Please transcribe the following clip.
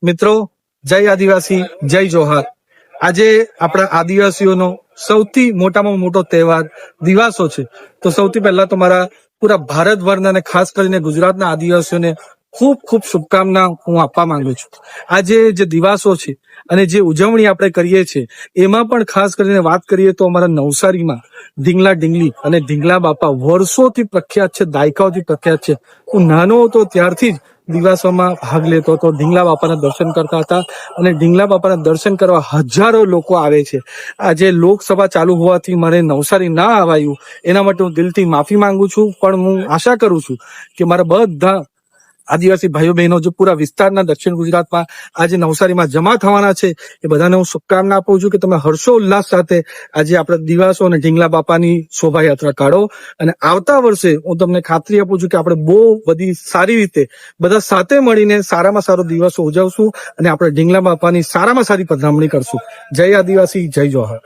મિત્રો, જય આદિવાસી, જય જોહાર. આજે આપણા આદિવાસીઓનો સૌથી મોટામાં મોટો તહેવાર દિવાસો છે. તો સૌથી પહેલા તો મારા પૂરા ભારતભરના અને ખાસ કરીને ગુજરાતના આદિવાસીઓને ખૂબ ખૂબ શુભકામના હું આપવા માંગુ છું. આજે જે દિવાસો છે અને જે ઉજવણી આપણે કરીએ છીએ એમાં પણ ખાસ કરીને વાત કરીએ તો અમારા નવસારીમાં ઢીંગલા ઢીંગલી અને ઢીંગલા બાપા વર્ષોથી પ્રખ્યાત છે, દાયકાઓથી પ્રખ્યાત છે. હું નાનો હતો ત્યારથી જ દિવાસોમાં ભાગ લેતો હતો, ઢીંગલા બાપાના દર્શન કરતા હતા અને ઢીંગલા બાપાના દર્શન કરવા હજારો લોકો આવે છે. આજે લોકસભા ચાલુ હોવાથી મારે નવસારી ના આવાયું એના માટે હું દિલથી માફી માંગુ છું, પણ હું આશા કરું છું કે મારા બધા આદિવાસી ભાઈઓ બહેનો જે પૂરા વિસ્તારના દક્ષિણ ગુજરાતમાં આજે નવસારીમાં જમા થવાના છે એ બધાને હું શુભકામના આપું છું કે તમે હર્ષોલ્લાસ સાથે આજે આપણે દિવાસો અને ઢીંગલા બાપાની શોભાયાત્રા કાઢો. અને આવતા વર્ષે હું તમને ખાતરી આપું છું કે આપણે બહુ બધી સારી રીતે બધા સાથે મળીને સારામાં સારો દિવસો ઉજવશું અને આપણે ઢીંગલા બાપાની સારામાં સારી પધરામણી કરશું. જય આદિવાસી, જય જોહાર.